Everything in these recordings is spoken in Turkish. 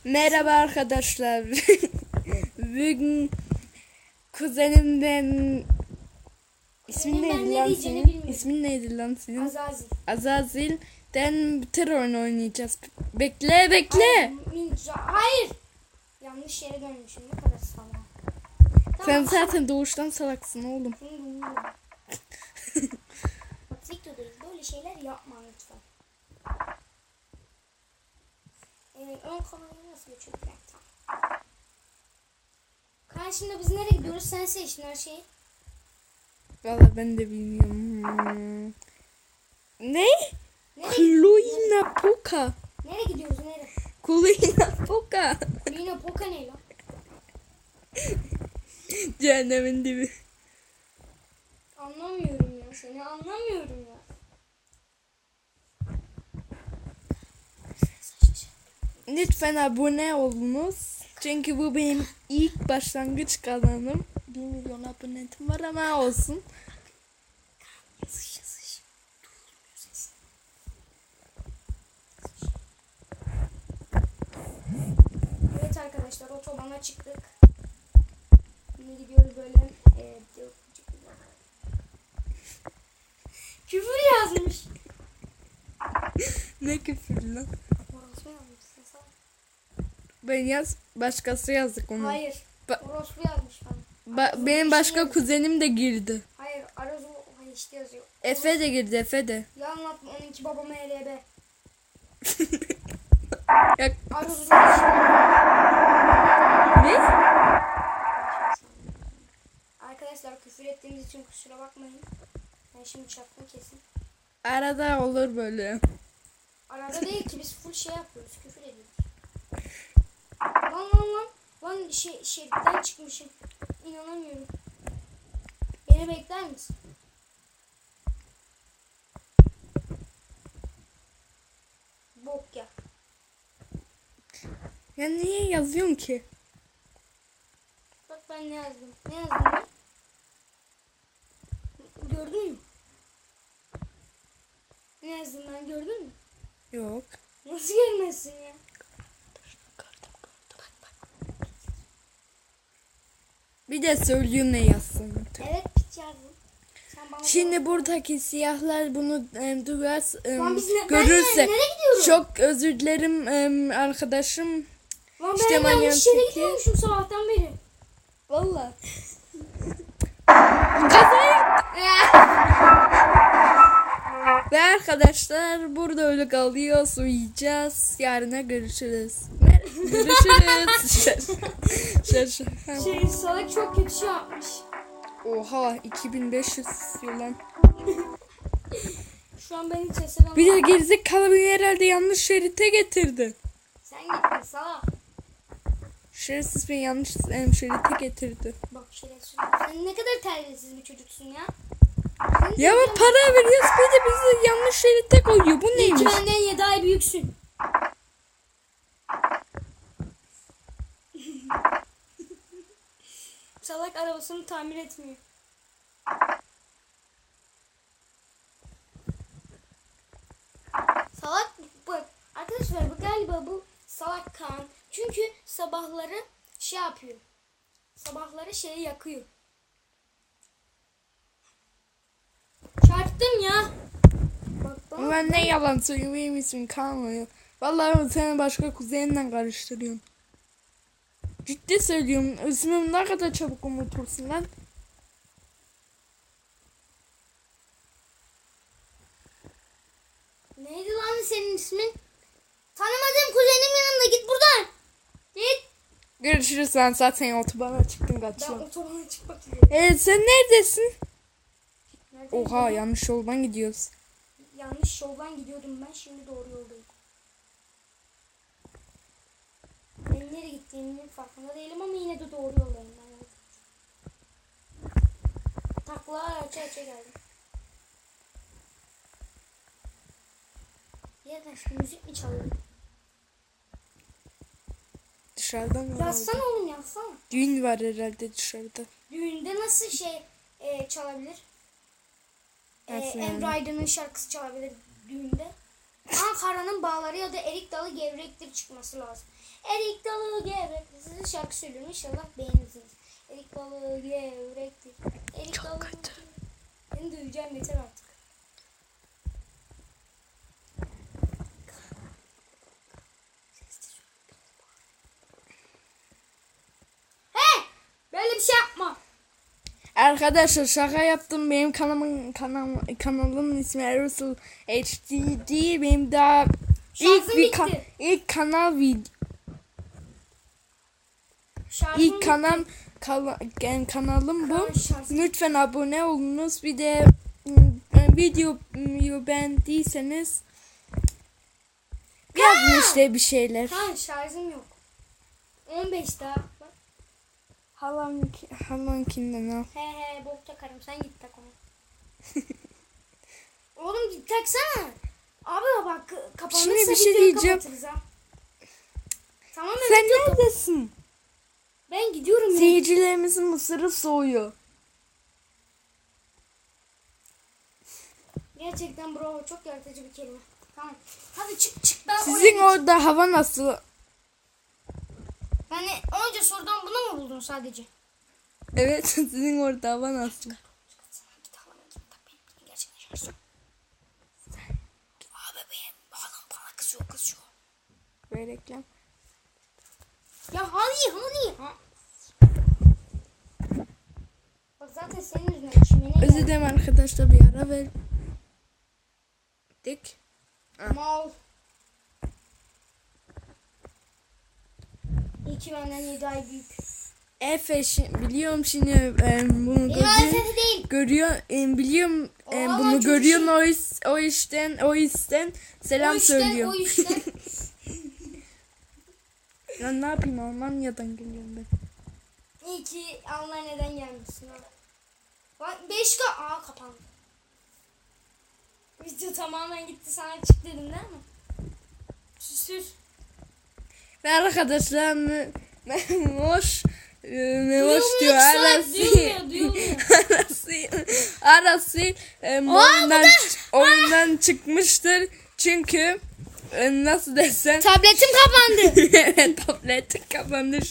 Merhaba arkadaşlar. Bugün kuzenimden ismin neydi lan senin? İsmin neydi lan senin? Azazil. Azazil'den bir tır oyunu oynayacağız. Bekle. Hayır. Yanlış yere dönmüşüm. Ne kadar salak. Sen zaten doğuştan salaksın oğlum. Bak videodayız. Böyle şeyler yapma lütfen. Ön kamerayı nasıl geçiyor? Tamam. Karşında biz nereye gidiyoruz? Sen seçtin her şeyi. Vallahi ben de bilmiyorum. Ne? Kulina Poka. Nereye gidiyoruz? Nereye? Kulina Poka. Kulina Poka ne lan? Cehennemin dibi. Anlamıyorum ya. Seni anlamıyorum ya. Lütfen abone olunuz. Çünkü bu benim ilk başlangıç kanalım. 1 milyon abonetim var ama olsun. Yazış. Evet arkadaşlar, otobana çıktık. Yine gidiyoruz böyle. Küfür yazmış. Ne küfür lan? Orospu yazmış. Ben başkası yazdık onu. Hayır. Orospu yazmış bana. Benim başka kuzenim de girdi. Hayır. Arazu işte yazıyor. Efe de girdi, Efe de. Ya anlatma, onunki babama HLB. Ya, Arazu ne? Arkadaşlar, küfür ettiğimiz için kusura bakmayın. Ben şimdi çaktım kesin. Arada olur böyle. Arada değil ki, biz full şey yapıyoruz. Küfür ediyoruz. Lan şeritten çıkmışım. İnanamıyorum. Beni bekler misin? Bok ya. Ya niye yazıyorsun ki? Bak ben ne yazdım. Ne yazdım ben? Gördün mü? Ne yazdım ben, gördün mü? Yok. Nasıl görmezsin ya? Bir de söyleyeyim ne yazsın. Evet, piç yazdım. Sen bana Şimdi buradaki siyahlar bunu duyar, Lan biz görürse nereye gidiyoruz? çok özür dilerim arkadaşım. Lan İşte ben manyağın yanlış yere teki. gidiyormuşum sabahtan beri. Valla. Kaza yaptım. Ve arkadaşlar burada öyle kalıyoruz, uyuyacağız. Yarına görüşürüz. Görüşürüz. Salak çok kötü şey yapmış. Oha 2500 yılan. Şu an beni sesini Bir de gerizekalı beni herhalde yanlış şerite getirdi. Sen gittin salak. Şerefsiz beni yanlış şerite getirdi. Bak şerefsiz. Sen ne kadar terbiyesiz bir çocuksun ya. Ya ben para veriyoruz bir de bizi yanlış şerite koyuyor. Bu İyi ki neymiş? benden 7 ay büyüksün. Salak arabasını tamir etmiyor. Salak bak arkadaşlar, bu galiba bu salak Kaan. Çünkü sabahları şey yapıyor. Sabahları şeyi yakıyor. Çarptım ya. Bak, Ama ben ne yalan söylüyorum, benim ismim kalmıyor. Vallahi ben seni başka kuzeninle karıştırıyorum. Ciddi söylüyorum, ismimi ne kadar çabuk unutursun lan. Neydi lan senin ismin? Tanımadığım kuzenim yanımda, git buradan. Git. Görüşürüz, ben zaten otobana çıktım Ben kaçıyorum. otobana çıkmak istiyorum. Sen neredesin? Nereden Oha gidiyorum? yanlış yoldan gidiyoruz. Yanlış yoldan gidiyordum ben, şimdi doğru yoldayım. Ben nereye gittiğimin farkında değilim ama yine de doğru yoldayım ben. Takla aça geldim. Yerden şimdi müzik mi çalıyor? Dışarıda mı? Yazsana oğlum, yazsana. Düğün var herhalde dışarıda. Düğünde nasıl şey çalabilir? Nasıl yani? Emre Aydın'ın şarkısı çalabilir düğünde. Ankara'nın bağları ya da erik dalı gevrektir çıkması lazım. Erik dalı gevrektir. Size şarkı söylüyorum, inşallah beğenirsiniz. Erik dalı gevrektir. Erik Çok dalı kötü. Beni duyacağım, yeter artık. Hey! Böyle bir şey yapma. Arkadaşlar şaka yaptım. Benim kanalımın ismi Erosel HD değil. Benim daha Şarjım bitti. ilk kanal Şarjım ilk bitti. kanalım bu. Şarjım. Lütfen abone olunuz. Bir de videoyu beğendiyseniz yazın işte bir şeyler. Ha, şarjım yok. 15 daha. Bak. Halankinden al. He bok takarım, sen git tak onu. Oğlum git taksana. Abi bak kapanırsa Şimdi bir şey videoyu diyeceğim. kapatırız ha. Tamam Sen video neredesin? Ben gidiyorum ya. Seyircilerimizin mısırı soğuyor. Gerçekten bravo, çok yaratıcı bir kelime. Tamam. Hadi çık ben Sizin orada hava nasıl? Yani önce sorudan bunu mu buldun sadece? Evet, sizin orada hava nasıl? Git havana git tak, benim gerçekten şarjım. Abi benim halam bana kızıyor. Böyle reklam. Ya hani ha. Bak zaten senin yüzünden çimene Özür dilerim arkadaşlar, bir ara verdik. Mal. İyi ki benden 7 ay büyük. Efe biliyorum şimdi bunu Benim sesi değil. biliyorum Oha, bunu çok görüyorsun o yüzden selam söylüyorum. O yüzden. Ya ne yapayım, Almanya'dan geliyorum ben. İyi ki Almanya'dan gelmişsin ha. Bak 5K. Kapandı. Video tamamen gitti, sana çık dedim değil mi? Süs. Ve arkadaşlar Memoş diyor arası oyundan çıkmıştır çünkü nasıl desem Tabletim kapandı. evet, tabletim kapandı,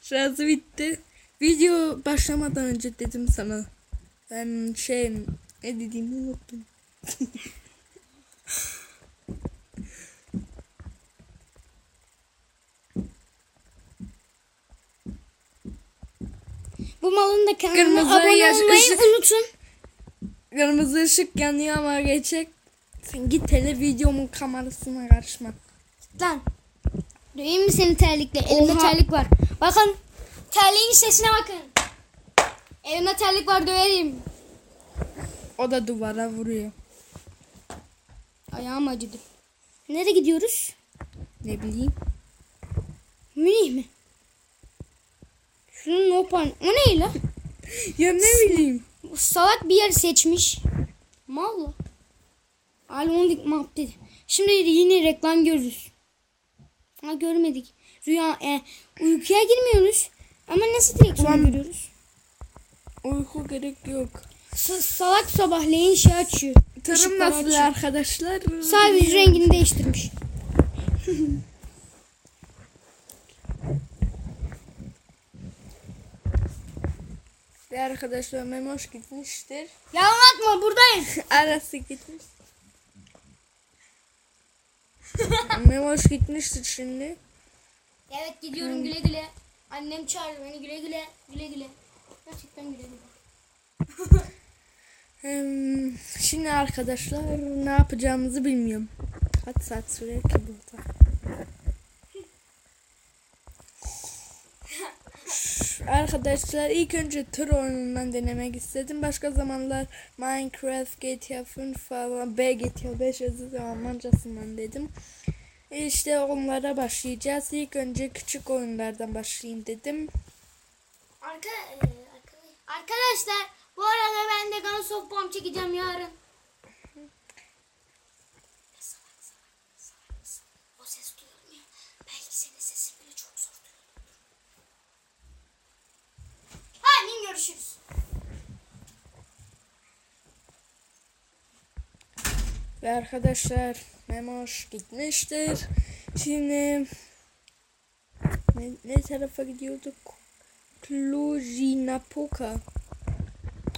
şarjı bitti. Video başlamadan önce dedim sana, ben ne dediğimi unuttum. Bu malın da kanalına Kırmızı abone olmayı unutun. Kırmızı ışık yanıyor ama geçecek. Sen git videomun kamerasına karışma. Lan. Duyayım mı senin terlikle? Elimde Oha. terlik var. Bakın. Terliğin sesine bakın. Elimde terlik var, döverim. O da duvara vuruyor. Ayağım acıdı. Nereye gidiyoruz? Ne bileyim. Münih mi? Şunun opan. O ne lan? Ya ne bileyim. Salak bir yer seçmiş. Mal. Almondik map dedi. Şimdi yine reklam görürüz. Ha, görmedik. Rüya uykuya girmiyoruz. Ama nasıl direksiyon görüyoruz? Uyku gerek yok. Salak sabahleyin şey açıyor. Tarım Işıkları nasıl açıyor. arkadaşlar? Sadece rengini değiştirmiş. Ve arkadaşlar Memoş gitmiştir. Yalan atma, buradayım. Arası gitmiş. Memoş gitmiştir şimdi. Evet gidiyorum, güle güle. Annem çağırdı beni, güle güle. Güle güle. Gerçekten güle güle. Şimdi arkadaşlar ne yapacağımızı bilmiyorum. Kaç saat sürer ki burada? Arkadaşlar ilk önce tır oyunundan denemek istedim. Başka zamanlar Minecraft, GTA 5 falan, GTA 5 yazılı Almancasından dedim. İşte onlara başlayacağız. İlk önce küçük oyunlardan başlayayım dedim. Arkadaşlar bu arada ben de Guns of Bomb çekeceğim yarın. O ses duyulmuyor. Belki senin sesin bile çok zor duyulur. Hadi görüşürüz. Ve arkadaşlar Memoş gitmiştir. Şimdi ne tarafa gidiyorduk? Cluj-Napoca.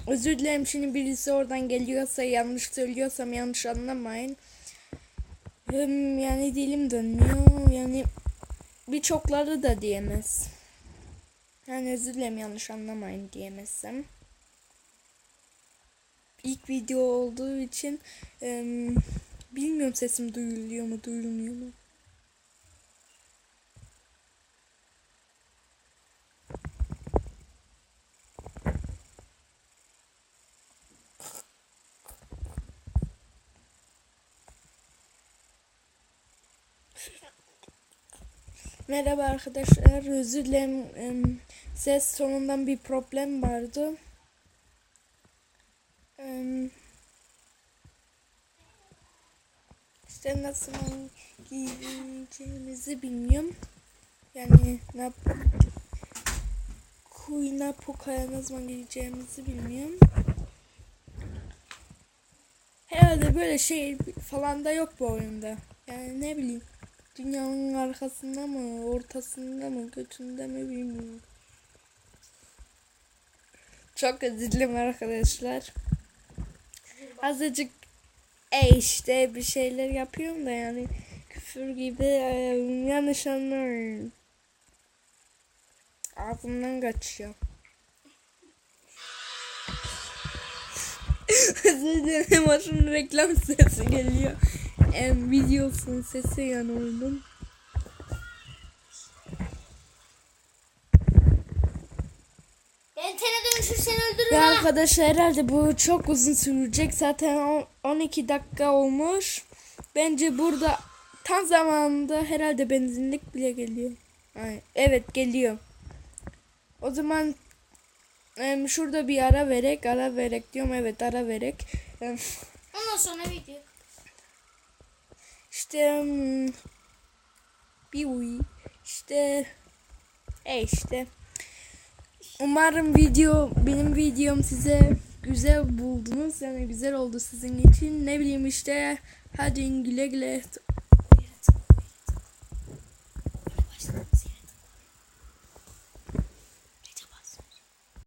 Özür dilerim, şimdi birisi oradan geliyorsa, yanlış söylüyorsam yanlış anlamayın. Yani dilim dönmüyor. Yani birçokları da diyemez. Yani özür dilerim, yanlış anlamayın diyemezsem. İlk video olduğu için bilmiyorum sesim duyuluyor mu duyulmuyor mu. Merhaba arkadaşlar, özür dilerim, ses tonundan bir problem vardı. İşte nasıl giyeceğimizi bilmiyorum. Yani Cluj-Napoca'ya ne zaman gideceğimizi bilmiyorum. Herhalde böyle şey falan da yok bu oyunda. Yani ne bileyim. Dünyanın arkasında mı, ortasında mı, götünde mi bilmiyorum. Çok özür dilerim arkadaşlar. Azıcık işte bir şeyler yapıyorum da yani küfür gibi yanlış anlamayın. Ağzımdan kaçıyor. Özür dilerim, başımın reklam sesi geliyor. Videosun sesi yani oyunun. Ben tene dönüşür seni öldürürüm. Ve arkadaşlar herhalde bu çok uzun sürecek. Zaten 12 dakika olmuş. Bence burada tam zamanında herhalde benzinlik bile geliyor. Evet geliyor. O zaman şurada bir ara verek diyorum. Evet, ara verek. Ondan sonra video. İşte bir uy. İşte umarım benim videom size güzel buldunuz. Yani güzel oldu sizin için. Ne bileyim işte. Hadi güle güle.